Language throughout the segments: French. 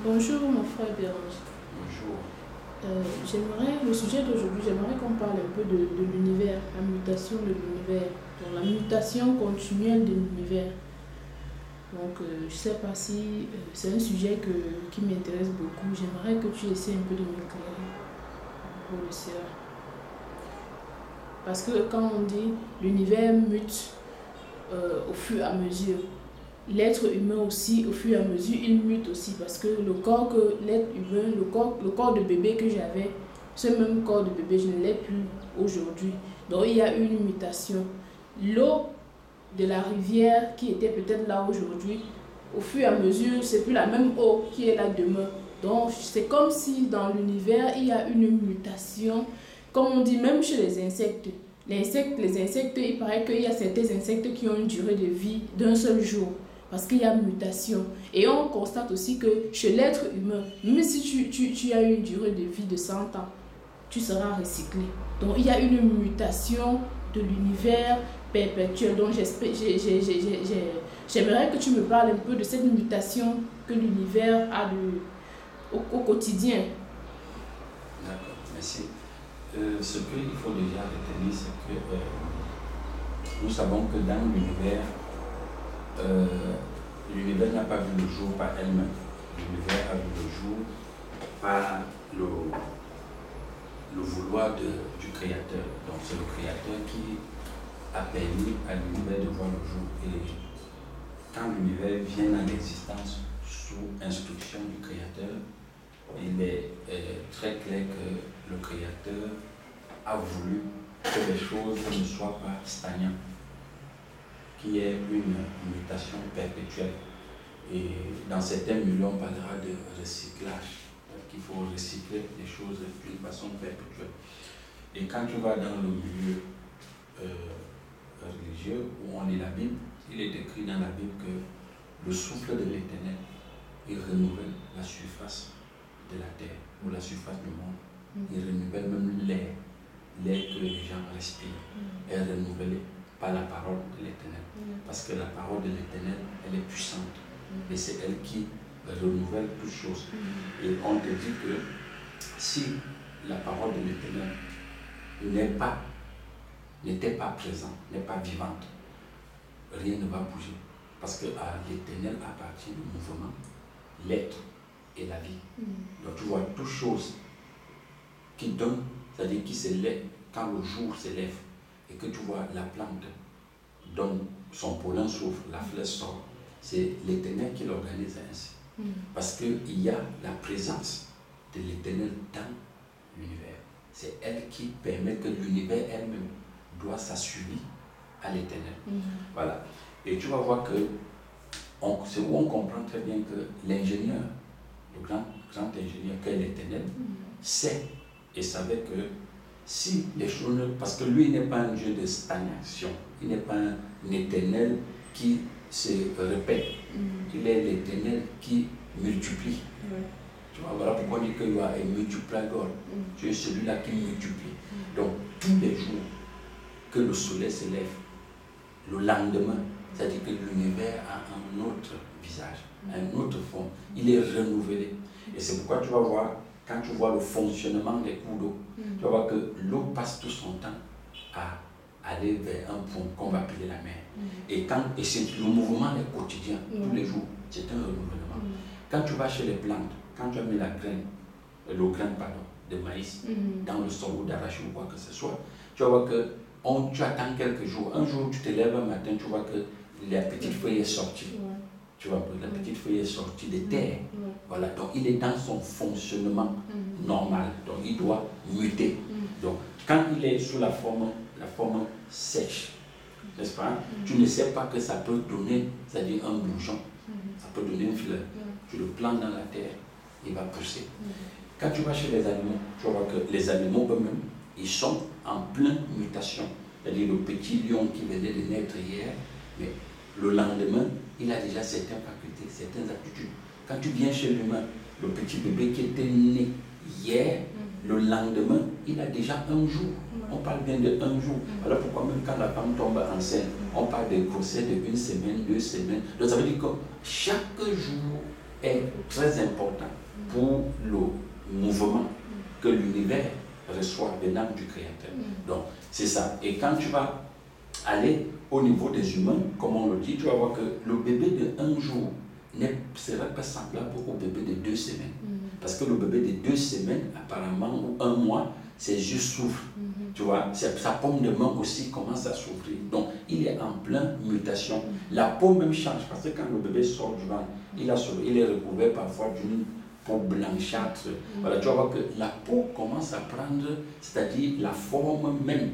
Bonjour mon frère Béranger. Bonjour. Le sujet d'aujourd'hui, j'aimerais qu'on parle un peu de l'univers, la mutation de l'univers, donc la mutation continuelle de l'univers. Donc je ne sais pas si c'est un sujet qui m'intéresse beaucoup. J'aimerais que tu essaies un peu de m'éclairer pour le cela. Parce que quand on dit l'univers mute au fur et à mesure, l'être humain aussi, au fur et à mesure, il mute aussi parce que le corps que l'être humain, le corps de bébé que j'avais, ce même corps de bébé, je ne l'ai plus aujourd'hui. Donc il y a une mutation. L'eau de la rivière qui était peut-être là aujourd'hui, au fur et à mesure, c'est plus la même eau qui est là demain. Donc c'est comme si dans l'univers, il y a une mutation, comme on dit même chez les insectes. Les insectes, il paraît qu'il y a certains insectes qui ont une durée de vie d'un seul jour. Parce qu'il y a mutation. Et on constate aussi que chez l'être humain, même si tu as une durée de vie de 100 ans, tu seras recyclé. Donc il y a une mutation de l'univers perpétuel. Donc j'aimerais que tu me parles un peu de cette mutation que l'univers a au quotidien. D'accord, merci. Ce qu'il faut déjà retenir, c'est que nous savons que dans l'univers, l'univers n'a pas vu le jour par elle-même. L'univers a vu le jour par le vouloir du Créateur. Donc c'est le Créateur qui a permis à l'univers de voir le jour. Et quand l'univers vient à l'existence sous instruction du Créateur, il est très clair que le Créateur a voulu que les choses ne soient pas stagnantes, qu'il y ait une mutation perpétuelle. Et dans certains milieux, on parlera de recyclage, qu'il faut recycler les choses d'une façon perpétuelle. Et quand tu vas dans le milieu religieux où on lit la Bible, il est écrit dans la Bible que le souffle de l'Éternel, il renouvelle la surface de la terre ou la surface du monde. Il renouvelle même l'air que les gens respirent est renouvelée par la parole de l'Éternel. Parce que la parole de l'Éternel, elle est puissante. Et c'est elle qui renouvelle toutes choses. Et on te dit que si la parole de l'Éternel n'était pas présente, n'est pas vivante, rien ne va bouger. Parce qu'à l'Éternel appartient le mouvement, l'être et la vie. Donc tu vois toutes choses qui donnent, c'est-à-dire qui se lèvent quand le jour se lève et que tu vois la plante donne son pollen s'ouvre, la fleur sort. C'est l'Éternel qui l'organise ainsi. Parce qu'il y a la présence de l'Éternel dans l'univers. C'est elle qui permet que l'univers elle-même doit s'assurer à l'Éternel. Voilà. Et tu vas voir que c'est où on comprend très bien que l'ingénieur, le grand ingénieur qu'est l'Éternel, sait et savait que si les choses, parce que lui n'est pas un Dieu de stagnation, il n'est pas un Éternel qui se répète, il est l'Éternel qui multiplie. Tu vois, voilà pourquoi on dit qu'il y a un multiplicateur. Tu es celui-là qui multiplie. Donc tous les jours que le soleil se lève, le lendemain, c'est-à-dire que l'univers a un autre visage, un autre fond, il est renouvelé. Et c'est pourquoi tu vas voir, quand tu vois le fonctionnement des cours d'eau, tu vas voir que l'eau passe tout son temps à aller vers un point qu'on va appeler la mer. Et c'est le mouvement est quotidien, tous les jours, c'est un renouvellement. Quand tu vas chez les plantes, quand tu as mis le grain de maïs dans le sol ou d'arachide ou quoi que ce soit, tu vas voir que tu attends quelques jours. Un jour, tu te lèves un matin, tu vois que la petite feuille est sortie. Tu vois, la petite feuille est sortie de terre. Voilà, donc il est dans son fonctionnement normal. Donc il doit muter. Donc quand il est sous la forme sèche, n'est-ce pas? Tu ne sais pas que ça peut donner, c'est-à-dire un bourgeon. Ça peut donner une fleur. Tu le plantes dans la terre, il va pousser. Quand tu vas chez les animaux, tu vas voir que les animaux eux-mêmes, ils sont en pleine mutation. C'est-à-dire le petit lion qui venait de naître hier, mais le lendemain, il a déjà certaines facultés, certaines aptitudes. Quand tu viens chez l'humain, le petit bébé qui était né hier, le lendemain, il a déjà un jour. On parle bien de un jour. Voilà pourquoi même quand la femme tombe enceinte, on parle de grossesse de 1 semaine, 2 semaines. Donc ça veut dire que chaque jour est très important pour le mouvement que l'univers reçoit venant du Créateur. Donc, c'est ça. Et quand tu vas aller au niveau des humains, comme on le dit, tu vas voir que le bébé de 1 jour ne sera pas semblable au bébé de 2 semaines. Parce que le bébé de 2 semaines, apparemment, ou 1 mois, ses yeux souffrent. Tu vois, sa paume de main aussi commence à souffrir. Donc, il est en pleine mutation. La peau même change, parce que quand le bébé sort du ventre, il est recouvert parfois d'une peau blanchâtre. Voilà, tu vas voir que la peau commence à prendre, c'est-à-dire la forme même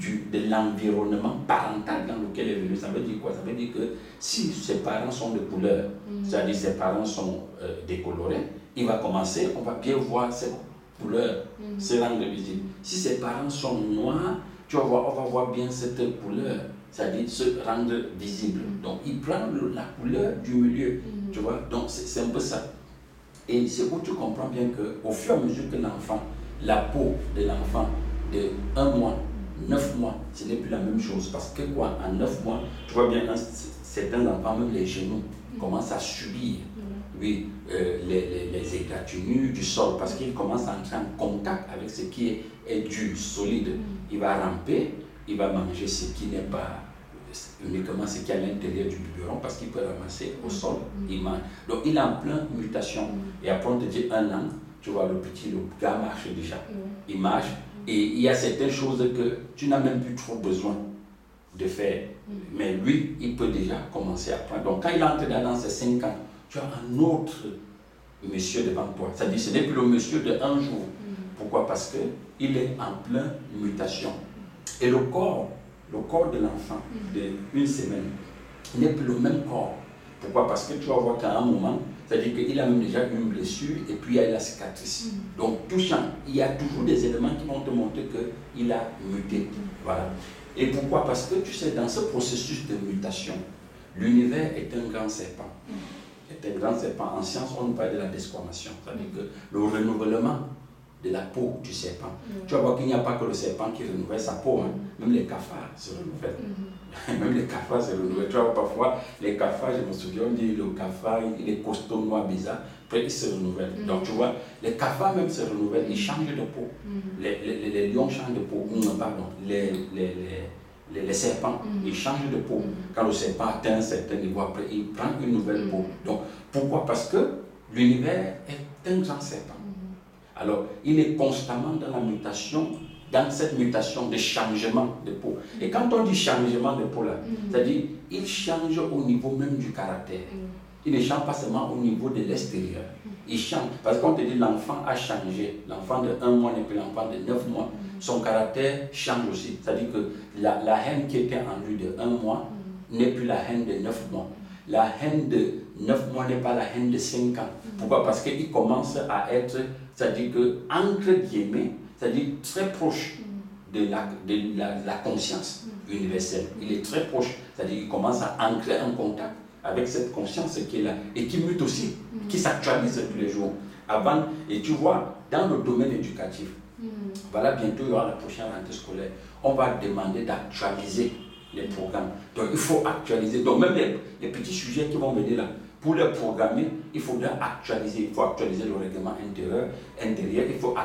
de l'environnement parental dans lequel elle est venue. Ça veut dire quoi? Ça veut dire que si ses parents sont de couleur, c'est-à-dire ses parents sont décolorés, il va commencer, on va bien voir cette couleur se rendre visible. Si ses parents sont noirs, tu vas voir, on va voir bien cette couleur, c'est-à-dire se rendre visible. Donc il prend la couleur du milieu, tu vois, donc c'est un peu ça. Et c'est où tu comprends bien qu'au fur et à mesure que l'enfant, la peau de l'enfant de 1 mois, 9 mois, ce n'est plus la même chose. Parce que quoi, en 9 mois, tu vois bien, certains enfants, même les genoux, commencent à subir oui, les égratignures du sol parce qu'ils commencent à entrer en contact avec ce qui est du solide. Il va ramper, il va manger ce qui n'est pas uniquement ce qui est à l'intérieur du biberon parce qu'il peut ramasser au sol, il mange. Donc il est en pleine mutation. Et après on te dit 1 an, tu vois le gars marche déjà. Il marche et il y a certaines choses que tu n'as même plus trop besoin de faire. Mais lui, il peut déjà commencer à prendre. Donc quand il entre dans ses 5 ans, tu as un autre monsieur devant toi. C'est-à-dire ce n'est plus le monsieur de 1 jour. Pourquoi? Parce qu'il est en pleine mutation. Et le corps de l'enfant de 1 semaine n'est plus le même corps. Pourquoi? Parce que tu vas voir qu'à un moment, c'est-à-dire qu'il a même déjà une blessure et puis il y a la cicatrice. Donc tout change. Il y a toujours des éléments qui vont te montrer qu'il a muté. Voilà. Et pourquoi? Parce que tu sais, dans ce processus de mutation, l'univers est un grand serpent. Est un grand serpent. En science, on parle de la desquamation. C'est-à-dire que le renouvellement de la peau du serpent. Tu vas voir qu'il n'y a pas que le serpent qui renouvelle sa peau, hein. Même les cafards se renouvellent. Même les cafards se renouvellent. Tu vois, parfois, les cafards, je me souviens, on dit le cafard, il est costaud, noir, bizarre, après il se renouvelle. Donc tu vois, les cafards même se renouvellent, ils changent de peau. Les lions changent de peau, pardon, les serpents, ils changent de peau. Quand le serpent atteint un certain niveau, après, il prend une nouvelle peau. Donc, pourquoi? Parce que l'univers est un grand serpent. Alors, il est constamment dans la mutation, dans cette mutation de changement de peau. Et quand on dit changement de peau, là, c'est-à-dire, il change au niveau même du caractère. Il ne change pas seulement au niveau de l'extérieur. Il change. Parce qu'on te dit l'enfant a changé. L'enfant de 1 mois n'est plus l'enfant de 9 mois. Son caractère change aussi. C'est-à-dire que la haine qui était en lui de 1 mois n'est plus la haine de 9 mois. La haine de 9 mois n'est pas la haine de 5 ans. Pourquoi? Parce qu'il commence à être, c'est-à-dire que, entre guillemets, c'est-à-dire très proche de la conscience universelle. Il est très proche. C'est-à-dire qu'il commence à entrer en contact avec cette conscience qui est là et qui mute aussi, qui s'actualise tous les jours. Avant, et tu vois, dans le domaine éducatif, voilà, bientôt il y aura la prochaine rentrée scolaire, on va demander d'actualiser les programmes. Donc il faut actualiser. Donc même les petits sujets qui vont venir là, pour les programmer, il faudra actualiser. Il faut actualiser le règlement intérieur, il faut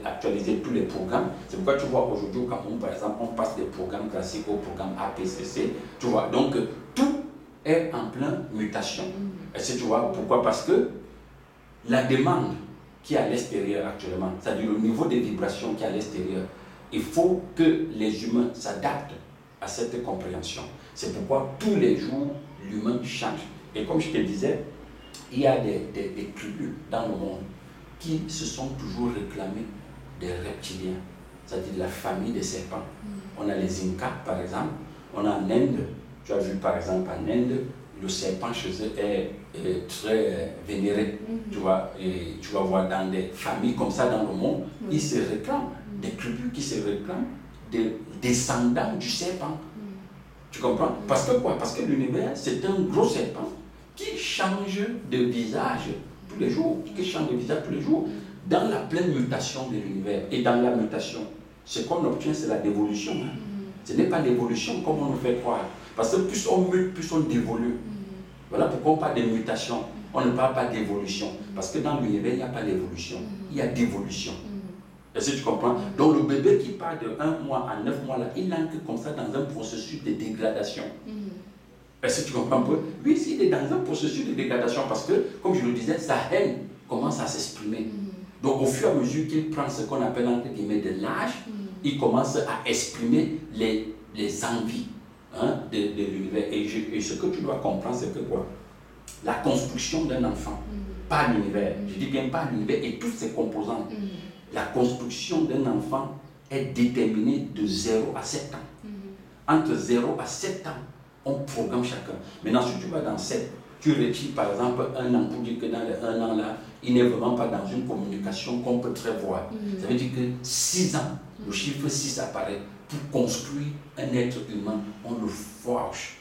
actualiser tous les programmes. C'est pourquoi tu vois aujourd'hui au Cameroun, par exemple, on passe des programmes classiques au programme APCC. Tu vois, donc tout est en pleine mutation. Et si tu vois, pourquoi? Parce que la demande qui est à l'extérieur actuellement, c'est-à-dire le niveau de vibration qui est à l'extérieur, il faut que les humains s'adaptent à cette compréhension. C'est pourquoi tous les jours, l'humain change. Et comme je te disais, il y a des tribus dans le monde qui se sont toujours réclamés des reptiliens, c'est-à-dire la famille des serpents. On a les Incas, par exemple. On a en Inde, tu as vu par exemple en Inde, le serpent chez eux est très vénéré. Tu vois, et tu vas voir dans des familles comme ça dans le monde, ils se réclament, des tribus qui se réclament des descendants du serpent. Tu comprends? Parce que quoi? Parce que l'univers, c'est un gros serpent qui change de visage tous les jours, dans la pleine mutation de l'univers. Et dans la mutation, ce qu'on obtient, c'est la dévolution. Hein. Ce n'est pas l'évolution comme on nous fait croire. Parce que plus on mute, plus on dévolue. Voilà pourquoi on parle de mutation. On ne parle pas d'évolution. Parce que dans l'univers, il n'y a pas d'évolution. Il y a d'évolution. Est-ce que tu comprends? Donc le bébé qui part de 1 mois à 9 mois, là, il entre comme ça dans un processus de dégradation. Est-ce que tu comprends un peu? Oui, il est dans un processus de dégradation parce que, comme je le disais, sa haine commence à s'exprimer. Donc au fur et à mesure qu'il prend ce qu'on appelle entre guillemets de l'âge, il commence à exprimer les envies de l'univers. Et ce que tu dois comprendre, c'est que quoi? La construction d'un enfant, pas l'univers, je dis bien pas l'univers et toutes ses composantes, la construction d'un enfant est déterminée de 0 à 7 ans. Entre 0 à 7 ans, on programme chacun. Maintenant, si tu vas dans 7, tu retires par exemple un an pour dire que dans les 1 an là, il n'est vraiment pas dans une communication qu'on peut très voir. Ça veut dire que 6 ans, le chiffre 6 apparaît. Pour construire un être humain, on le forge.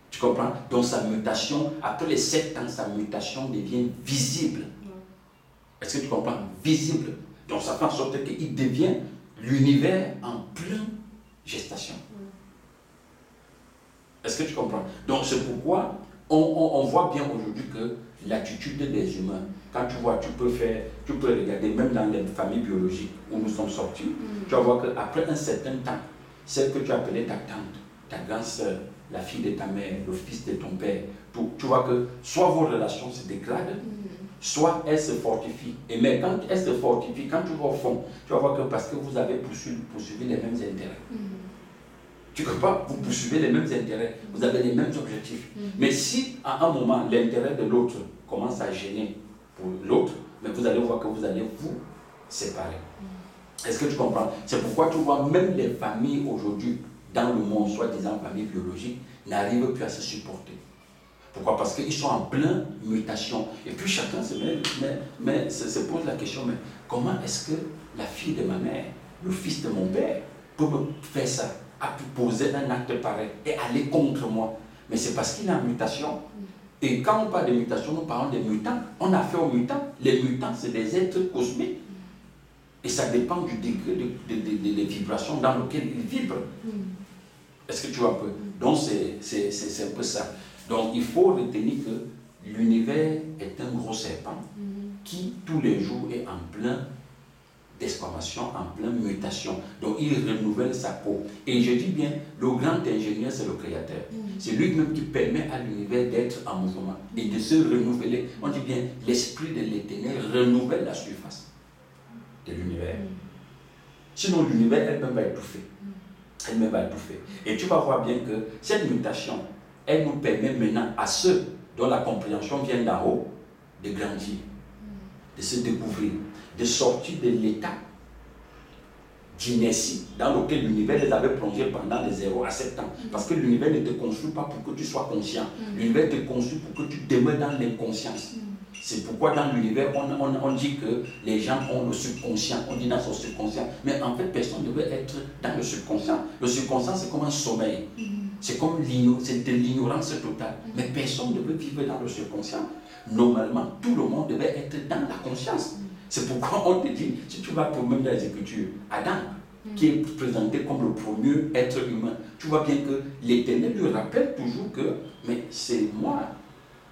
Tu comprends? Donc sa mutation, après les 7 ans, sa mutation devient visible. Est-ce que tu comprends? Visible. Donc ça fait en sorte qu'il devient l'univers en pleine gestation. Est-ce que tu comprends? Donc c'est pourquoi on voit bien aujourd'hui que l'attitude des humains, quand tu vois, tu peux regarder, même dans les familles biologiques où nous sommes sortis, tu vas voir qu'après un certain temps, celle que tu appelais ta tante, ta grande soeur, la fille de ta mère, le fils de ton père, tu vois que soit vos relations se dégradent, soit elles se fortifient. Et mais quand elles se fortifient, quand tu vas au fond, tu vas voir que parce que vous avez poursuivi les mêmes intérêts. Tu comprends? Vous poursuivez les mêmes intérêts, vous avez les mêmes objectifs. Mais si à un moment l'intérêt de l'autre commence à gêner pour l'autre, mais vous allez voir que vous allez vous séparer. Est-ce que tu comprends? C'est pourquoi tu vois même les familles aujourd'hui dans le monde, soi-disant familles biologiques, n'arrivent plus à se supporter. Pourquoi? Parce qu'ils sont en pleine mutation. Et puis chacun se pose la question, mais comment est-ce que la fille de ma mère, le fils de mon père, peut me faire ça, a pu poser un acte pareil et aller contre moi? Mais c'est parce qu'il est en mutation. Et quand on parle de mutation, nous parlons des mutants. On a fait aux mutants. Les mutants, c'est des êtres cosmiques. Et ça dépend du degré des vibrations dans lequel ils vibrent. Est-ce que tu vois un peu? Donc c'est un peu ça. Donc il faut retenir que l'univers est un gros serpent qui tous les jours est en plein d'exclamation, en pleine mutation. Donc il renouvelle sa peau. Et je dis bien, le grand ingénieur, c'est le créateur. C'est lui-même qui permet à l'univers d'être en mouvement et de se renouveler. On dit bien, l'esprit de l'éternel renouvelle la surface de l'univers. Sinon l'univers elle-même va étouffer. Elle-même va étouffer. Et tu vas voir bien que cette mutation, elle nous permet maintenant à ceux dont la compréhension vient d'en haut, de grandir, de se découvrir, de sortir de l'état d'inertie dans lequel l'univers les avait plongés pendant les 0 à 7 ans. Parce que l'univers ne te construit pas pour que tu sois conscient. L'univers te construit pour que tu demeures dans l'inconscience. C'est pourquoi dans l'univers, on dit que les gens ont le subconscient. On dit dans son subconscient. Mais en fait, personne ne veut être dans le subconscient. Le subconscient, c'est comme un sommeil. C'est comme de l'ignorance totale. Mais personne ne veut vivre dans le subconscient. Normalement, tout le monde devait être dans la conscience. C'est pourquoi on te dit, si tu vas pour même dans les Écritures, Adam, qui est présenté comme le premier être humain, tu vois bien que l'Éternel lui rappelle toujours que, mais c'est moi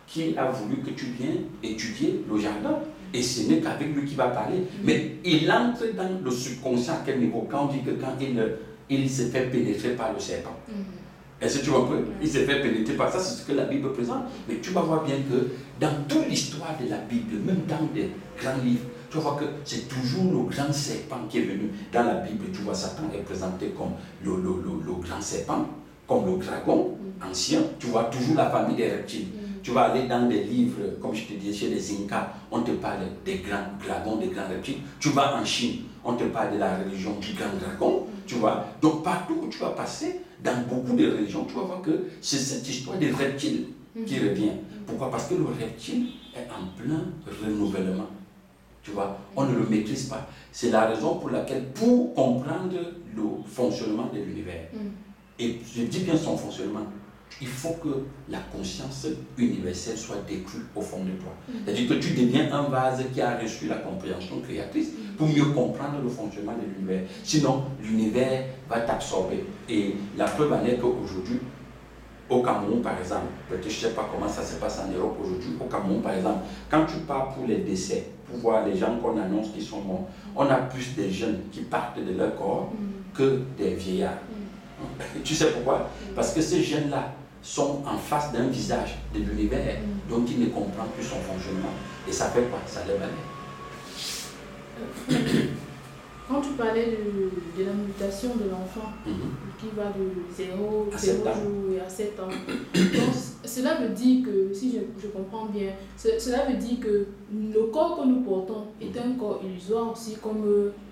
qui a voulu que tu viennes étudier le jardin. Et ce n'est qu'avec lui qui va parler. Mais il entre dans le subconscient à quel niveau? Quand on dit que quand il se fait pénétrer par le serpent. Est-ce que tu vois un peu? Il se fait pénétrer par ça, c'est ce que la Bible présente. Mais tu vas voir bien que dans toute l'histoire de la Bible, même dans des grands livres, tu vois que c'est toujours le grand serpent qui est venu. Dans la Bible, tu vois, Satan est présenté comme le grand serpent, comme le dragon ancien. Tu vois toujours la famille des reptiles. Tu vas aller dans des livres, comme je te disais, chez les Incas, on te parle des grands dragons, des grands reptiles. Tu vas en Chine, on te parle de la religion du grand dragon. Tu vois, donc partout où tu vas passer, dans beaucoup de religions, tu vas voir que c'est cette histoire des reptiles qui revient. Pourquoi? Parce que le reptile est en plein renouvellement. Tu vois, on ne le maîtrise pas. C'est la raison pour laquelle, pour comprendre le fonctionnement de l'univers, et je dis bien son fonctionnement, il faut que la conscience universelle soit décrue au fond de toi. C'est-à-dire que tu deviens un vase qui a reçu la compréhension créatrice pour mieux comprendre le fonctionnement de l'univers. Sinon, l'univers va t'absorber. Et la preuve en est qu'aujourd'hui, Au Cameroun, par exemple, peut-être je ne sais pas comment ça se passe en Europe aujourd'hui, au Cameroun, par exemple, quand tu pars pour les décès, pour voir les gens qu'on annonce qui sont morts, on a plus des jeunes qui partent de leur corps que des vieillards. Tu sais pourquoi? Parce que ces jeunes-là sont en face d'un visage de l'univers dont ils ne comprennent plus son fonctionnement. Et ça fait quoi? Ça les balaye. Quand tu parlais de la mutation de l'enfant qui va de 0 jours à 7 ans, donc, cela veut dire que, si je comprends bien, cela veut dire que le corps que nous portons est un corps illusoire aussi comme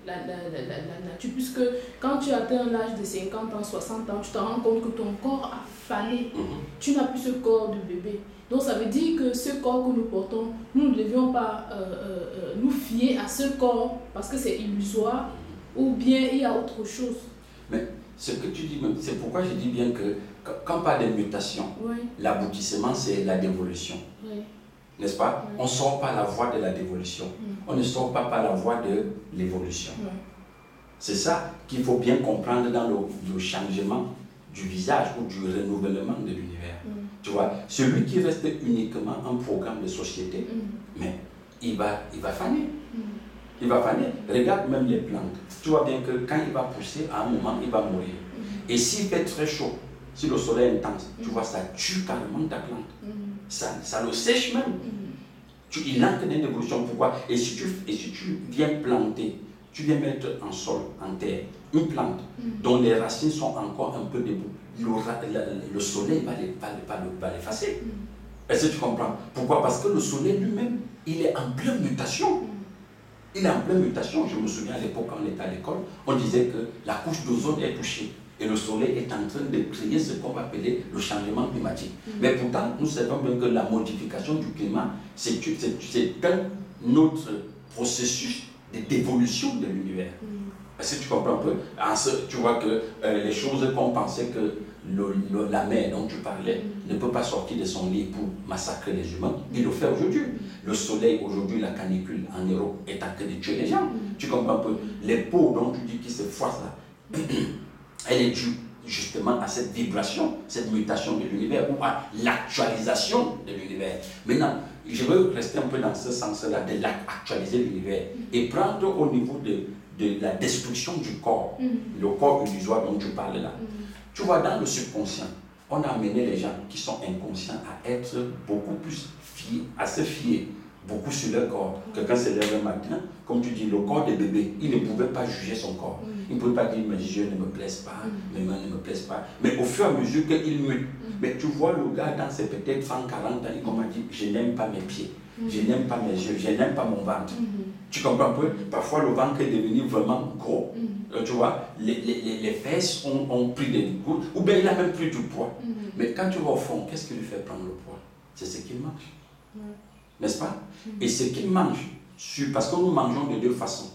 la nature, puisque quand tu atteins l'âge de 50 ans, 60 ans, tu te rends compte que ton corps a fané, tu n'as plus ce corps de bébé. Donc ça veut dire que ce corps que nous portons, nous ne devions pas nous fier à ce corps parce que c'est illusoire, ou bien il y a autre chose. Mais ce que tu dis, c'est pourquoi je dis bien que quand on parle de mutation, l'aboutissement c'est la dévolution. N'est-ce pas? On ne sort pas la voie de la dévolution. On ne sort pas par la voie de l'évolution. C'est ça qu'il faut bien comprendre dans le changement du visage ou du renouvellement de l'univers. Tu vois, celui qui reste uniquement un programme de société, mais il va faner. Il va faner. Regarde même les plantes. Tu vois bien que quand il va pousser, à un moment, il va mourir. Et s'il fait très chaud, si le soleil est intense, tu vois, ça tue carrément ta plante. Ça le sèche même. Il entre dans l'évolution. Pourquoi? Et si tu viens planter, tu viens mettre en sol, en terre, une plante dont les racines sont encore un peu debout, le soleil va l'effacer. Est-ce que tu comprends? Pourquoi? Parce que le soleil lui-même, il est en pleine mutation. Il est en pleine mutation. Je me souviens à l'époque, quand on était à l'école, on disait que la couche d'ozone est touchée. Et le soleil est en train de créer ce qu'on va appeler le changement climatique. Mais pourtant, nous savons bien que la modification du climat, c'est un autre processus d'évolution de l'univers. Est-ce que tu comprends un peu? Tu vois que les choses qu'on pensait que la mer dont tu parlais ne peut pas sortir de son lit pour massacrer les humains, il le fait aujourd'hui. Le soleil, aujourd'hui, la canicule en Europe est en train de tuer les gens. Tu comprends un peu? Les peaux dont tu dis qui se froissent là, elle est due justement à cette vibration, cette mutation de l'univers ou à l'actualisation de l'univers. Maintenant, je veux rester un peu dans ce sens-là, de l'actualiser l'univers et prendre au niveau de la destruction du corps, le corps illusoire dont tu parles là. Tu vois, dans le subconscient, on a amené les gens qui sont inconscients à être beaucoup plus fiers, à se fier beaucoup sur leur corps. Quelqu'un se lève un matin, comme tu dis, le corps des bébés, il ne pouvait pas juger son corps. Il ne pouvait pas dire, mes yeux ne me plaisent pas, mes mains ne me plaisent pas. Mais au fur et à mesure qu'il mute, mais tu vois le gars dans ses peut-être 140 ans, il commence à dire, je n'aime pas mes pieds, je n'aime pas mes yeux, je n'aime pas mon ventre. Tu comprends un peu? Parfois le ventre est devenu vraiment gros. Tu vois, les fesses ont pris des coups, ou bien il a même pris du poids. Mais quand tu vas au fond, qu'est-ce qui lui fait prendre le poids? C'est ce qu'il mange. N'est-ce pas? Et ce qu'il mange, parce que nous mangeons de deux façons.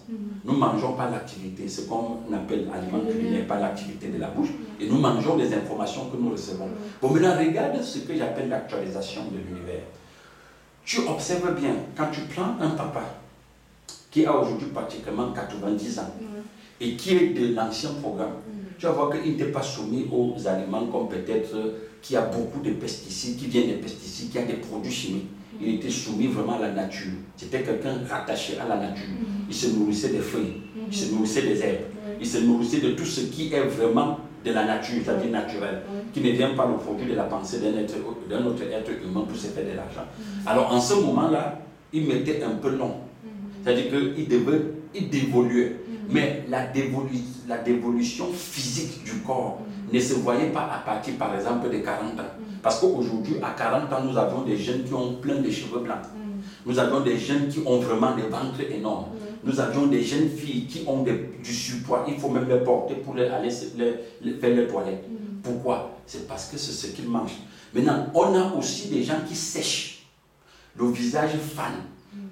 Nous mangeons par l'activité, ce qu'on appelle aliment culinaire, par l'activité de la bouche, et nous mangeons les informations que nous recevons. Bon, maintenant, regarde ce que j'appelle l'actualisation de l'univers. Tu observes bien, quand tu prends un papa qui a aujourd'hui pratiquement 90 ans, et qui est de l'ancien programme, tu vas voir qu'il n'était pas soumis aux aliments comme peut-être qui a beaucoup de pesticides, qui viennent des pesticides, qui a des produits chimiques. Il était soumis vraiment à la nature. C'était quelqu'un rattaché à la nature. Il se nourrissait des feuilles, il se nourrissait des herbes, il se nourrissait de tout ce qui est vraiment de la nature, c'est-à-dire naturel, qui ne vient pas le produit de la pensée d'un autre être humain pour se faire de l'argent. Alors en ce moment-là, il mettait un peu long. C'est-à-dire qu'il dévoluait. Mais la dévolution physique du corps ne se voyait pas à partir, par exemple, de 40 ans. Parce qu'aujourd'hui, à 40 ans, nous avons des jeunes qui ont plein de cheveux blancs. Nous avons des jeunes qui ont vraiment des ventres énormes. Nous avions des jeunes filles qui ont du surpoids. Il faut même les porter pour aller faire les toilettes. Pourquoi? C'est parce que c'est ce qu'ils mangent. Maintenant, on a aussi des gens qui sèchent. Le visage fan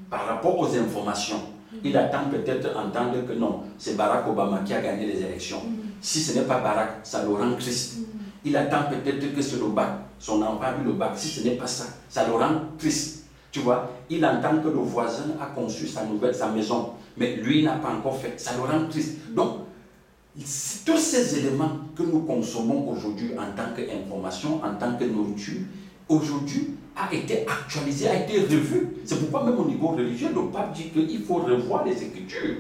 par rapport aux informations. Il attend peut-être entendre que non, c'est Barack Obama qui a gagné les élections. Si ce n'est pas Barack, ça le rend triste. Il attend peut-être que c'est le bac, son enfant a eu le bac. Si ce n'est pas ça, ça le rend triste. Tu vois, il entend que le voisin a conçu sa maison, mais lui n'a pas encore fait. Ça le rend triste. Donc, tous ces éléments que nous consommons aujourd'hui en tant qu'information, en tant que nourriture, aujourd'hui a été actualisé, a été revu. C'est pourquoi même au niveau religieux, le pape dit qu'il faut revoir les Écritures.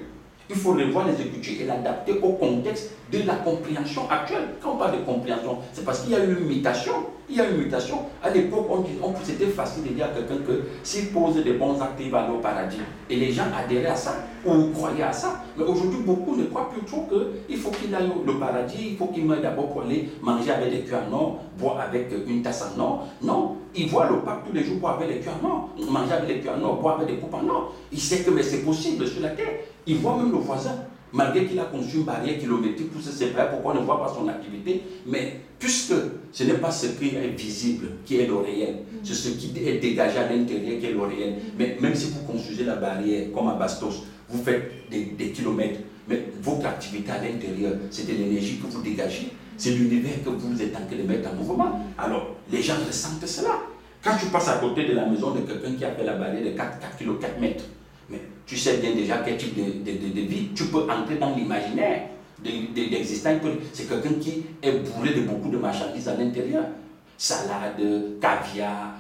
Il faut revoir les Écritures et l'adapter au contexte de la compréhension actuelle. Quand on parle de compréhension, c'est parce qu'il y a eu une mutation. Il y a une mutation. À l'époque, c'était facile de dire à quelqu'un que s'il pose des bons actes, il va aller au paradis. Et les gens adhéraient à ça ou croyaient à ça. Mais aujourd'hui, beaucoup ne croient plus trop qu'il faut qu'il aille au paradis, il faut qu'il meure d'abord pour aller manger avec des cuillères en or, boire avec une tasse en or. Non, il voit le pape tous les jours boire avec des cuillères en or, manger avec des cuillères en or, boire avec des coupes en or. Il sait que c'est possible sur la terre. Il voit même le voisin, malgré qu'il a conçu une barrière kilométrique pour se séparer, pourquoi on ne voit pas son activité. Mais puisque ce n'est pas ce qui est visible qui est le réel, c'est ce qui est dégagé à l'intérieur qui est le réel. Mais même si vous construisez la barrière, comme à Bastos, vous faites des kilomètres, mais votre activité à l'intérieur, c'est de l'énergie que vous dégagez, c'est l'univers que vous êtes en train de mettre en mouvement. Alors, les gens ressentent cela. Quand tu passes à côté de la maison de quelqu'un qui a fait la barrière de 4 km, 4 mètres, mais tu sais bien déjà quel type de vie. Tu peux entrer dans l'imaginaire d'existant. C'est quelqu'un qui est bourré de beaucoup de marchandises à l'intérieur. Salade, caviar,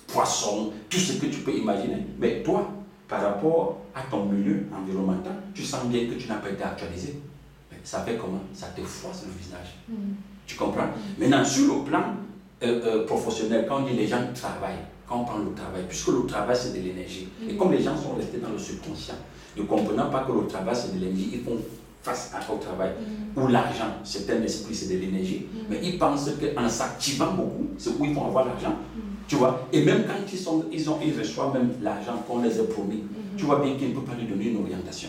poisson, tout ce que tu peux imaginer. Mais toi, par rapport à ton milieu environnemental, tu sens bien que tu n'as pas été actualisé. Mais ça fait comment? Ça te froisse le visage. Tu comprends? Maintenant, sur le plan professionnel, quand on dit les gens travaillent, quand on parle du travail, puisque le travail c'est de l'énergie. Et comme les gens sont restés dans le subconscient, ne comprenant pas que le travail c'est de l'énergie, ils font face au travail. Ou l'argent, c'est un esprit, c'est de l'énergie. Mais ils pensent qu'en s'activant beaucoup, c'est où ils vont avoir l'argent. Tu vois? Et même quand ils reçoivent même l'argent qu'on les a promis, tu vois bien qu'ils ne peuvent pas lui donner une orientation.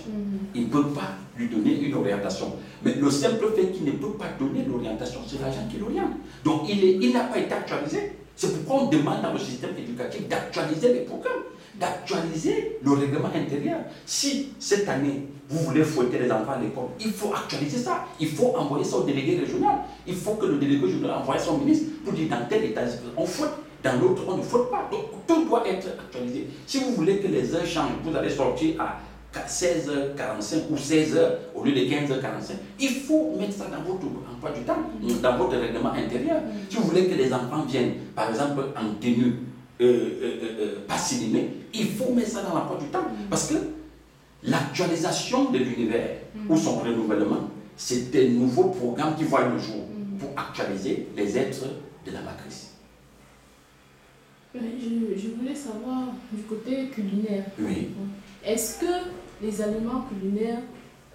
Ils ne peuvent pas lui donner une orientation. Mais le simple fait qu'il ne peut pas donner l'orientation, c'est l'argent qui l'oriente. Donc il n'a pas été actualisé. C'est pourquoi on demande dans le système éducatif d'actualiser les programmes, d'actualiser le règlement intérieur. Si cette année, vous voulez fouetter les enfants à l'école, il faut actualiser ça. Il faut envoyer ça au délégué régional. Il faut que le délégué régional envoie son ministre pour dire dans tel état, on fouette. Dans l'autre, on ne fouette pas. Donc tout doit être actualisé. Si vous voulez que les heures changent, vous allez sortir à 16h45 ou 16h au lieu de 15h45. Il faut mettre ça dans votre emploi du temps, dans votre règlement intérieur. Si vous voulez que les enfants viennent, par exemple, en tenue pas cinémée, il faut mettre ça dans l'emploi du temps. Parce que l'actualisation de l'univers ou son renouvellement, c'est des nouveaux programmes qui voient le jour pour actualiser les êtres de la matrice. Je voulais savoir du côté culinaire. Oui. Est-ce que les aliments culinaires,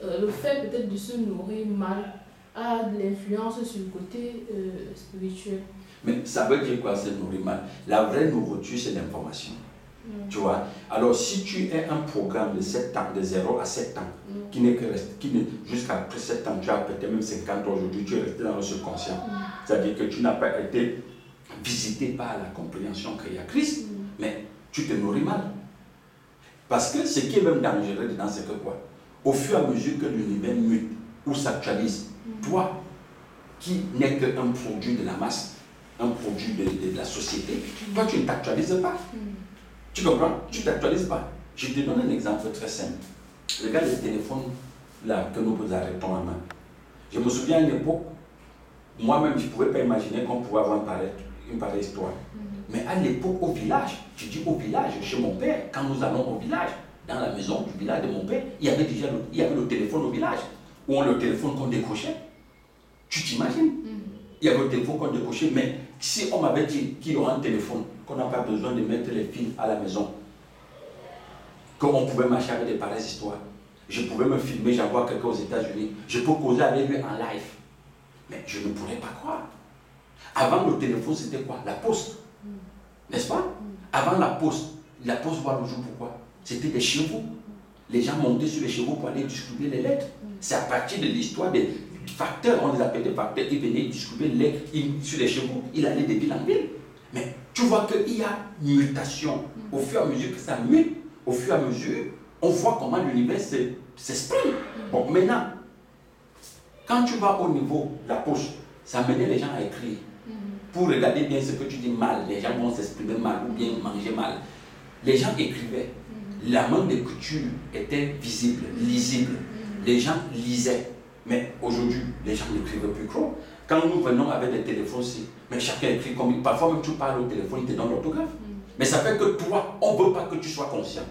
le fait peut-être de se nourrir mal, a de l'influence sur le côté spirituel? Mais ça veut dire quoi, se nourrir mal? La vraie nourriture, c'est l'information. Tu vois? Alors, si tu es un programme de 7 ans, de 0 à 7 ans, qui n'est que jusqu'à 7 ans, tu as peut-être même 50 ans aujourd'hui, tu es resté dans le subconscient. C'est-à-dire que tu n'as pas été visité par la compréhension créatrice, mais tu te nourris mal. Parce que ce qui est même dangereux dedans, c'est que quoi? Au fur et à mesure que l'univers mute ou s'actualise, toi, qui n'es qu'un produit de la masse, un produit de la société, toi, tu ne t'actualises pas. Tu comprends? Tu ne t'actualises pas. Je te donne un exemple très simple. Regarde le téléphone là, que nous arrêtons en main. Je me souviens à une époque, moi-même, je ne pouvais pas imaginer qu'on pouvait avoir une pareille histoire. Mais à l'époque, au village, je dis au village, chez mon père, quand nous allons au village, dans la maison du village de mon père, il y avait déjà le téléphone au village, ou le téléphone qu'on décrochait. Tu t'imagines? Il y avait le téléphone qu'on décrochait, mais si on m'avait dit qu'il y aura un téléphone, qu'on n'a pas besoin de mettre les fils à la maison, qu'on pouvait marcher avec des pareilles histoires, je pouvais me filmer, j'envoie quelqu'un aux États-Unis, je peux causer avec lui en live. Mais je ne pourrais pas croire. Avant le téléphone, c'était quoi? La poste. N'est-ce pas? Avant la poste voit le jour pourquoi? C'était des chevaux. Les gens montaient sur les chevaux pour aller distribuer les lettres. C'est à partir de l'histoire des facteurs, on les appelle des facteurs, ils venaient distribuer les lettres sur les chevaux, ils allaient de ville en ville. Mais tu vois qu'il y a une mutation. Au fur et à mesure que ça mute, au fur et à mesure, on voit comment l'univers s'exprime. Bon, maintenant, quand tu vas au niveau de la poche, ça amenait les gens à écrire. Pour regarder bien ce que tu dis mal, les gens vont s'exprimer mal ou bien manger mal. Les gens écrivaient. La main d'écriture était visible, lisible. les gens lisaient. Mais aujourd'hui, les gens n'écrivent plus trop. Quand nous venons avec des téléphones, mais chacun écrit comme il. Parfois même tu parles au téléphone, il te donne l'autographe. Mais ça fait que toi, on ne veut pas que tu sois conscient.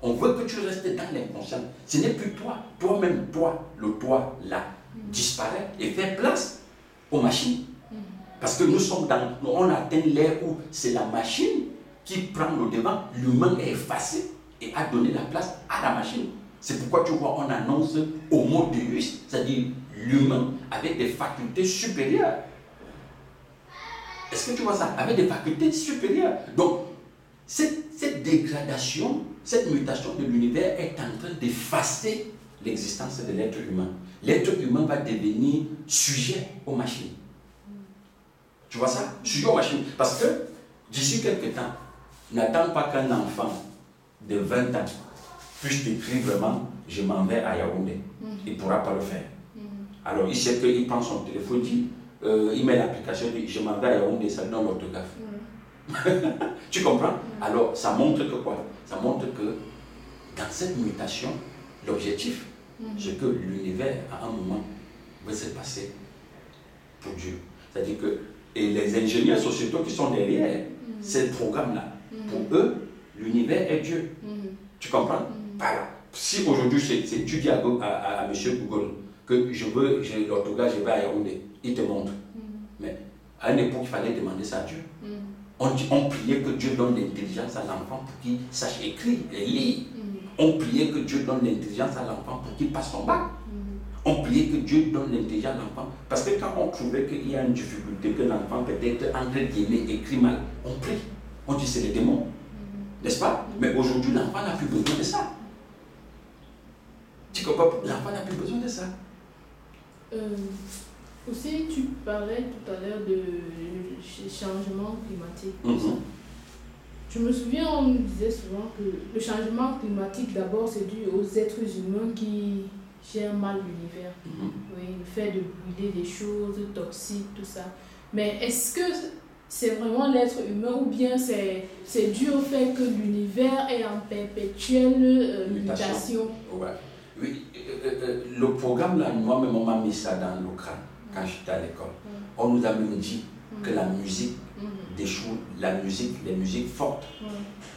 On veut que tu restes dans l'inconscient. Ce n'est plus toi. Toi-même, toi, le toi là, disparaît et fait place aux machines. Parce que nous sommes on atteint l'ère où c'est la machine qui prend le devant. L'humain est effacé et a donné la place à la machine. C'est pourquoi tu vois, on annonce Homo Deus, c'est-à-dire l'humain avec des facultés supérieures. Est-ce que tu vois ça? Avec des facultés supérieures. Donc, cette dégradation, cette mutation de l'univers est en train d'effacer l'existence de l'être humain. L'être humain va devenir sujet aux machines. Tu vois ça? Sujet aux machines. Parce que d'ici quelques temps, n'attends pas qu'un enfant de 20 ans puisse t'écrire vraiment « je m'en vais à Yaoundé ». Il ne pourra pas le faire. Alors il sait qu'il prend son téléphone, il met l'application, il dit « je m'en vais à Yaoundé », ça donne l'autographe. Tu comprends? Alors ça montre que quoi? Ça montre que dans cette mutation, l'objectif, c'est que l'univers à un moment va se passer pour Dieu. C'est-à-dire que et les ingénieurs sociétaux qui sont derrière ces programmes-là, pour eux, l'univers est Dieu. Tu comprends? Voilà. Si aujourd'hui tu dis à M. Google que j'ai l'autographe, je vais à Yaoundé, il te montre. Mais à une époque, il fallait demander ça à Dieu. On priait que Dieu donne l'intelligence à l'enfant pour qu'il sache écrire et lire. On priait que Dieu donne l'intelligence à l'enfant pour qu'il passe son bac. On priait que Dieu donne l'intelligence à l'enfant. Parce que quand on trouvait qu'il y a une difficulté, que l'enfant peut-être entre guillemets écrit mal, on prie. On dit c'est les démons. N'est-ce pas? Mais aujourd'hui, l'enfant n'a plus besoin de ça. Tu comprends? L'enfant n'a plus besoin de ça. Aussi, tu parlais tout à l'heure de changement climatique. Je me souviens, on nous disait souvent que le changement climatique, d'abord, c'est dû aux êtres humains qui gèrent mal l'univers. Oui, le fait de brûler des choses toxiques, tout ça. Mais est-ce que c'est vraiment l'être humain ou bien c'est dû au fait que l'univers est en perpétuelle mutation? Ouais. Oui, le programme là, moi-même, on m'a mis ça dans le crâne quand j'étais à l'école. On nous a même dit que la musique déchoue, les musiques fortes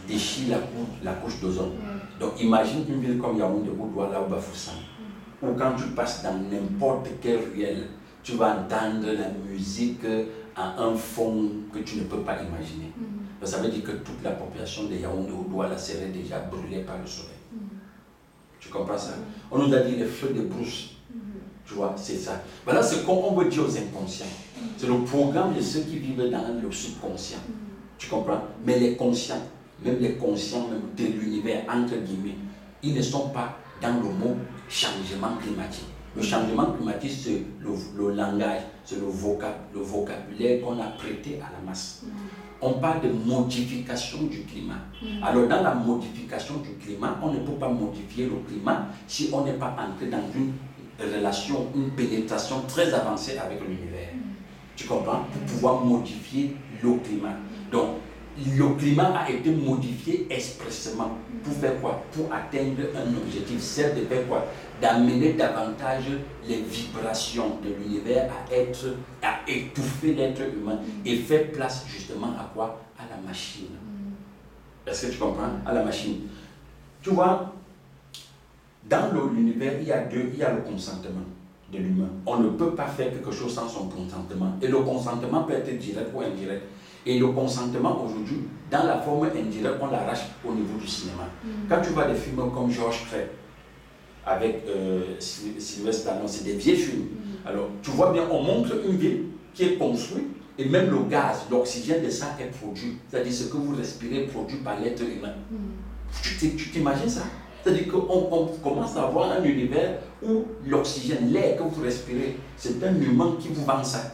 déchirent la couche d'ozone. Donc imagine une ville comme Yaoundé ou Douala ou Bafoussam, où quand tu passes dans n'importe quelle ruelle, tu vas entendre la musique à un fond que tu ne peux pas imaginer. Donc, ça veut dire que toute la population de Yaoundé ou Douala serait déjà brûlée par le soleil. Tu comprends ça? On nous a dit les feux de brousse. Tu vois, c'est ça. Voilà ce qu'on veut dire aux inconscients. C'est le programme de ceux qui vivent dans le subconscient. Tu comprends? Mais les conscients, même les conscients même de l'univers, entre guillemets, ils ne sont pas dans le mot changement climatique. Le changement climatique, c'est le langage, c'est le vocabulaire qu'on a prêté à la masse. On parle de modification du climat. Alors dans la modification du climat, on ne peut pas modifier le climat si on n'est pas entré dans une relation, une pénétration très avancée avec l'univers. Tu comprends? Pour pouvoir modifier le climat. Donc, le climat a été modifié expressément. Pour faire quoi? Pour atteindre un objectif. C'est de faire quoi? D'amener davantage les vibrations de l'univers à étouffer l'être humain et faire place justement à quoi? À la machine. Est-ce que tu comprends? À la machine. Tu vois, dans l'univers, il y a le consentement de l'humain. On ne peut pas faire quelque chose sans son consentement. Et le consentement peut être direct ou indirect. Et le consentement aujourd'hui, dans la forme indirecte, on l'arrache au niveau du cinéma. Quand tu vois des films comme Georges Craig, avec Sylvester Stallone, c'est des vieux films. Alors, tu vois bien, on montre une ville qui est construite et même le gaz, l'oxygène de ça est produit. C'est-à-dire ce que vous respirez est produit par l'être humain. Tu t'imagines ça? C'est-à-dire qu'on commence à avoir un univers où l'oxygène, l'air que vous respirez, c'est un humain qui vous vend ça.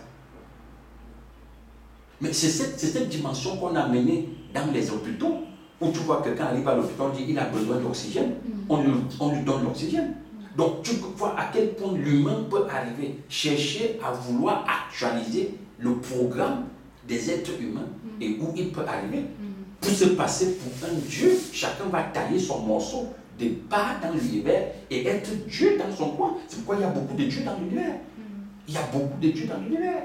Mais c'est cette dimension qu'on a menée dans les hôpitaux, où tu vois que quand on arrive à l'hôpital, on dit qu'il a besoin d'oxygène, on lui donne l'oxygène. Donc tu vois à quel point l'humain peut arriver, chercher à vouloir actualiser le programme des êtres humains et où il peut arriver pour se passer pour un Dieu. Chacun va tailler son morceau de part dans l'univers et être Dieu dans son coin. C'est pourquoi il y a beaucoup de dieux dans l'univers. Il y a beaucoup de dieux dans l'univers.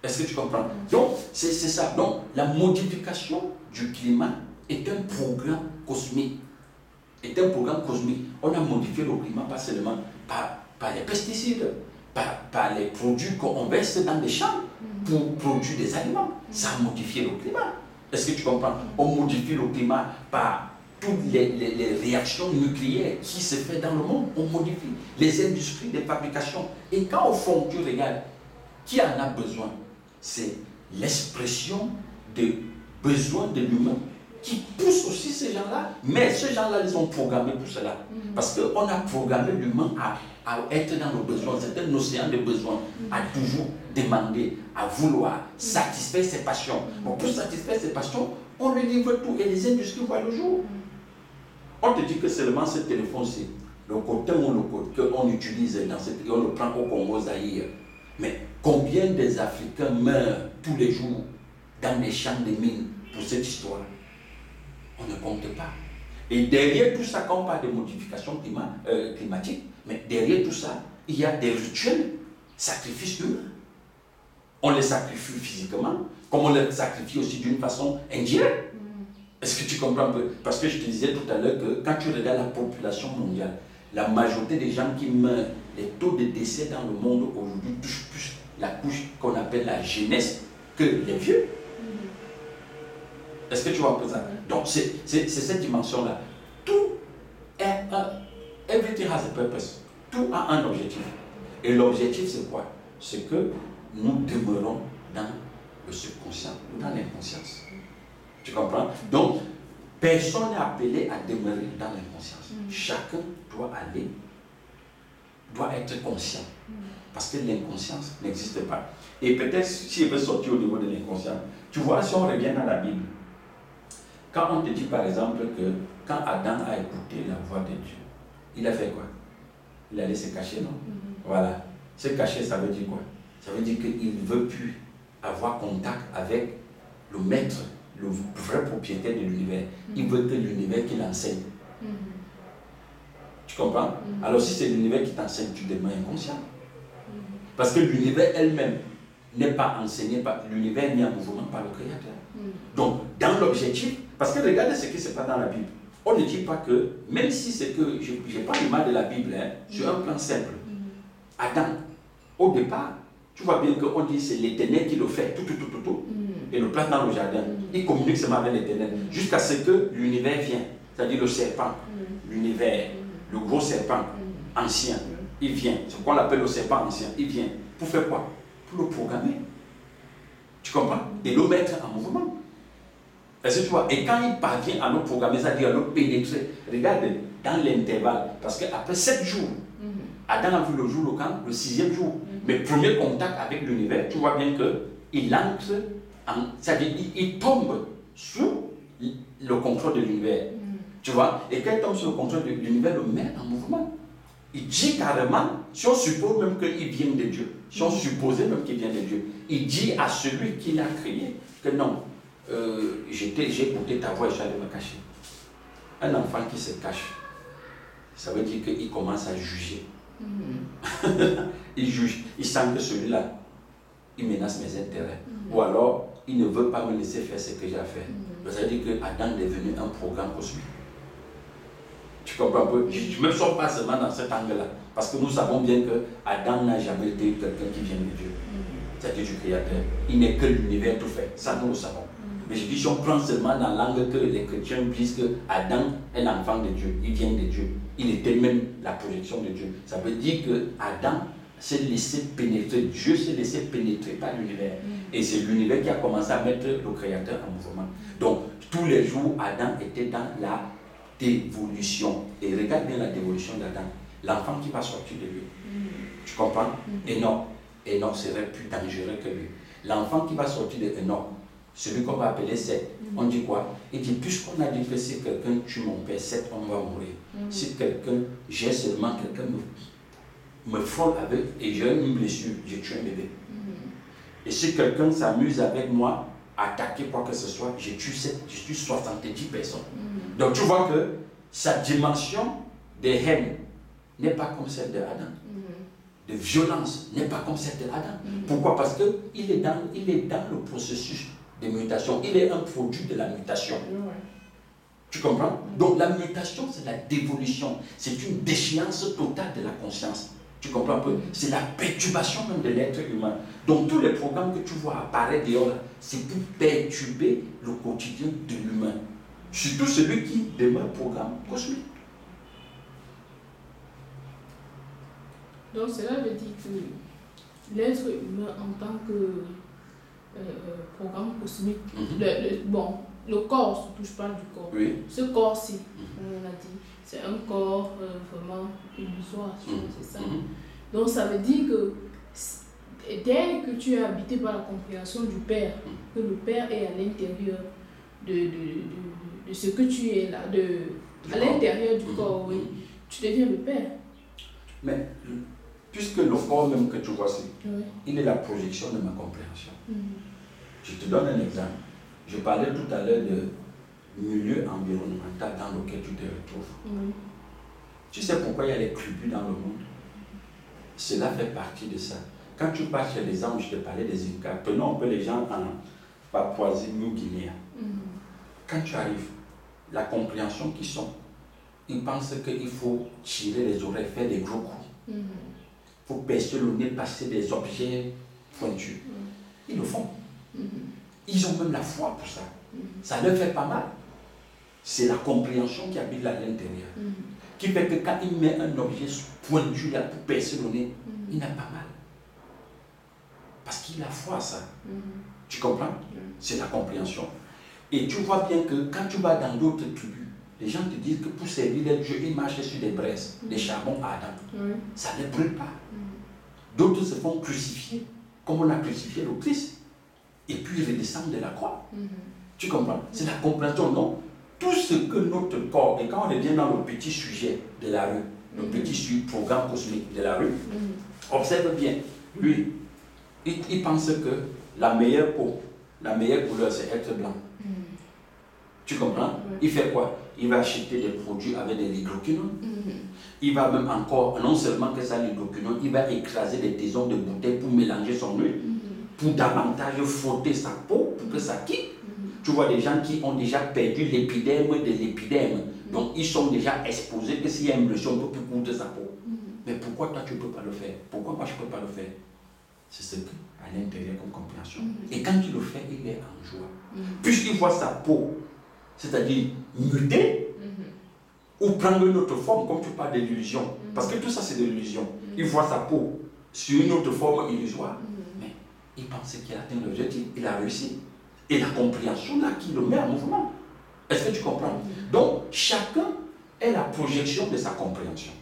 Est-ce que tu comprends? Donc, c'est ça. Donc, la modification du climat est un programme cosmique. On a modifié le climat pas seulement par les pesticides, par les produits qu'on verse dans les champs pour produire des aliments. Ça a modifié le climat. Est-ce que tu comprends? On modifie le climat par toutes les réactions nucléaires qui se font dans le monde. On modifie les industries de fabrication. Et quand au fond, tu regardes, qui en a besoin? C'est l'expression des besoins de l'humain qui pousse aussi ces gens-là. Mais ces gens-là, ils sont programmés pour cela. Parce qu'on a programmé l'humain à être dans le besoin. C'est un océan de besoins, à toujours demander, à vouloir satisfaire ses passions. Bon, pour satisfaire ses passions, on lui livre tout et les industries voient le jour. On te dit que seulement ce téléphone-ci, le coton ou le coton qu'on utilise dans cette, on le prend au Congo Zaïre. Mais combien des Africains meurent tous les jours dans les champs de mines pour cette histoire? On ne compte pas. Et derrière tout ça, quand on parle de modification climatique, mais derrière tout ça, il y a des rituels, sacrifices humains. On les sacrifie physiquement, comme on les sacrifie aussi d'une façon indienne. Est-ce que tu comprends un peu? Parce que je te disais tout à l'heure que quand tu regardes la population mondiale, la majorité des gens qui meurent, les taux de décès dans le monde aujourd'hui touchent plus la couche qu'on appelle la jeunesse que les vieux. Est-ce que tu vois un peu ça? Donc c'est cette dimension-là. Tout est everything has a purpose. Tout a un objectif. Et l'objectif c'est quoi? C'est que nous demeurons dans le subconscient ou dans l'inconscience. Tu comprends? Donc, personne n'est appelé à demeurer dans l'inconscience. Chacun doit être conscient. Parce que l'inconscience n'existe pas. Et peut-être, si je veux sortir au niveau de l'inconscient, tu vois, si on revient dans la Bible, quand on te dit par exemple que quand Adam a écouté la voix de Dieu, il a fait quoi? Il allait se cacher, non? Voilà. Se cacher, ça veut dire quoi? Ça veut dire qu'il ne veut plus avoir contact avec le maître, le vrai propriétaire de l'univers. Il veut que l'univers qu'il enseigne. Tu comprends? Alors si c'est l'univers qui t'enseigne, tu demeures inconscient. Parce que l'univers elle-même n'est pas enseigné par l'univers ni en mouvement par le Créateur. Donc, dans l'objectif, parce que regardez ce qui se passe dans la Bible. On ne dit pas que, même si c'est que, je n'ai pas l'image de la Bible, sur un plan simple, Adam, au départ, tu vois bien qu'on dit c'est l'Éternel qui le fait, tout, et le place dans le jardin. Il communique seulement avec l'Éternel, jusqu'à ce que l'univers vienne, c'est-à-dire le serpent, l'univers, le gros serpent ancien, il vient, ce qu'on appelle le serpent ancien, il vient, pour faire quoi? Pour le programmer. Tu comprends? Et le mettre en mouvement. Est-ce que tu vois? Et quand il parvient à le programmer, c'est-à-dire à le pénétrer, regarde dans l'intervalle, parce qu'après 7 jours, Adam a vu le jour, le 6e jour, mais premier contact avec l'univers, tu vois bien qu'il entre, c'est-à-dire il tombe sous le contrôle de l'univers. Tu vois? Et quand il tombe sur le contrôle de l'univers, le met en mouvement. Il dit carrément, si on suppose même qu'il vient de Dieu, si on supposait même qu'il vient de Dieu, il dit à celui qui l'a créé que non, j'ai écouté ta voix et j'allais me cacher. Un enfant qui se cache, ça veut dire qu'il commence à juger. Il juge, il sent que celui-là, il menace mes intérêts. Ou alors, il ne veut pas me laisser faire ce que j'ai à faire. Ça veut dire que Adam est devenu un programme cosmique. Tu comprends un peu? Je ne me sors pas seulement dans cet angle-là. Parce que nous savons bien que Adam n'a jamais été quelqu'un qui vient de Dieu. C'est-à-dire du Créateur. Il n'est que l'univers tout fait. Ça, nous le savons. Mais je dis, si on prend seulement dans l'angle que les chrétiens disent que Adam est l'enfant de Dieu, il vient de Dieu. Il était même la projection de Dieu. Ça veut dire que Adam s'est laissé pénétrer, Dieu s'est laissé pénétrer par l'univers. Et c'est l'univers qui a commencé à mettre le Créateur en mouvement. Donc, tous les jours, Adam était dans la dévolution. Et regarde bien la dévolution d'Adam. L'enfant qui va sortir de lui. Tu comprends? Enoch serait plus dangereux que lui. L'enfant qui va sortir de Enoch, celui qu'on va appeler Seth, on dit quoi? Il dit, puisqu'on a dit que si quelqu'un tue mon père, Seth, on va mourir. Si quelqu'un, j'ai seulement quelqu'un me frôle avec et j'ai une blessure, je tue un bébé. Et si quelqu'un s'amuse avec moi, attaquer quoi que ce soit, je tue 70 personnes. Donc tu vois que sa dimension de haine n'est pas comme celle de Adam. De violence n'est pas comme celle de Adam. Pourquoi? Parce qu'il est dans le processus de mutation. Il est un produit de la mutation. Tu comprends? Donc la mutation, c'est la dévolution. C'est une déchéance totale de la conscience. Tu comprends un peu? C'est la perturbation même de l'être humain. Donc tous les programmes que tu vois apparaître dehors, c'est pour perturber le quotidien de l'humain. Surtout celui qui demeure programme cosmique. Donc cela veut dire que l'être humain en tant que programme cosmique, le corps, surtout je parle du corps, oui. Ce corps-ci, on a dit, c'est un corps vraiment illusoire, c'est ça. Donc ça veut dire que dès que tu es habité par la compréhension du Père, que le Père est à l'intérieur de ce que tu es là, à l'intérieur du corps, oui, tu deviens le Père. Mais puisque le corps même que tu vois ici, il est la projection de ma compréhension. Je te donne un exemple. Je parlais tout à l'heure de milieu environnemental dans lequel tu te retrouves. Tu sais pourquoi il y a les tribus dans le monde? Cela fait partie de ça. Quand tu pars chez les anges, je te parlais des Incas. Prenons un peu les gens en Papouasie-Nouvelle-Guinée. Quand tu arrives, la compréhension qu'ils sont, ils pensent qu'il faut tirer les oreilles, faire des gros coups. Il faut percer le nez, passer des objets pointus. Ils le font. Ils ont même la foi pour ça. Ça leur fait pas mal. C'est la compréhension qui habite à l'intérieur. Qui fait que quand il met un objet pointu là pour percer le nez, il n'a pas mal. Parce qu'il a foi à ça. Tu comprends? C'est la compréhension. Et tu vois bien que quand tu vas dans d'autres tribus, les gens te disent que pour servir les dieux, ils marchent sur des braises, des charbons ardents. Ça ne brûle pas. D'autres se font crucifier, comme on a crucifié le Christ. Et puis ils redescendent de la croix. Tu comprends? C'est la compréhension, non? Tout ce que notre corps, et quand on revient dans le petit sujet de la rue, le petit programme cosmique de la rue, observe bien, lui, il pense que la meilleure peau, la meilleure couleur, c'est être blanc. Tu comprends? Il fait quoi? Il va acheter des produits avec des hydroquinones. Il va même encore, non seulement que ça, l'hydroquinone, il va écraser des tisons de bouteilles pour mélanger son huile, pour davantage frotter sa peau, pour que ça quitte. Tu vois des gens qui ont déjà perdu l'épiderme de l'épiderme. Donc ils sont déjà exposés que s'il y a une blessure, on ne peut plus coudre sa peau. Mais pourquoi toi tu ne peux pas le faire? Pourquoi moi je ne peux pas le faire? C'est ce qu'à l'intérieur comme compréhension. Et quand tu le fais, il est en joie. Puisqu'il voit sa peau, c'est-à-dire muter, ou prendre une autre forme, comme tu parles de l'illusion. Parce que tout ça c'est de l'illusion. Il voit sa peau sur une autre forme illusoire. Mais il pensait qu'il a atteint l'objectif, il a réussi. Et la compréhension là qui le met en mouvement. Est-ce que tu comprends? Donc chacun est la projection de sa compréhension.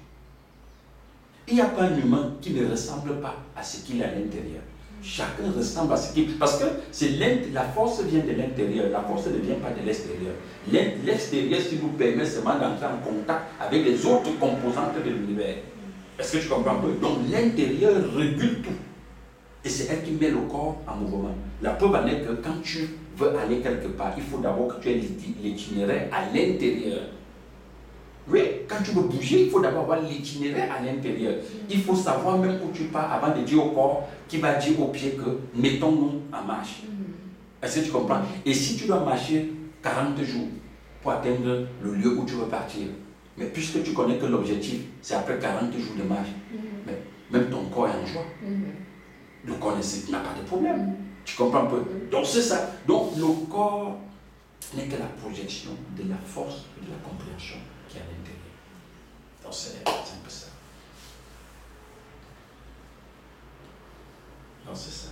Il n'y a pas un humain qui ne ressemble pas à ce qu'il a à l'intérieur. Chacun ressemble à ce qu'il... Parce que la force vient de l'intérieur, la force ne vient pas de l'extérieur. L'extérieur, si nous permet seulement d'entrer en contact avec les autres composantes de l'univers. Est-ce que tu comprends un peu? Donc l'intérieur régule tout. Et c'est elle qui met le corps en mouvement. La preuve en est que quand tu veux aller quelque part, il faut d'abord que tu aies l'itinéraire à l'intérieur. Oui, quand tu veux bouger, il faut d'abord avoir l'itinéraire à l'intérieur. Il faut savoir même où tu pars avant de dire au corps qui va dire au pied que mettons-nous en marche. Est-ce que tu comprends? Et si tu dois marcher 40 jours pour atteindre le lieu où tu veux partir, mais puisque tu connais que l'objectif, c'est après 40 jours de marche, mais même ton corps est en joie. Le corps n'a pas de problème. Tu comprends un peu? Donc c'est ça. Donc le corps n'est que la projection de la force et de la compréhension qui est à l'intérieur. Donc c'est un peu ça. Donc c'est ça.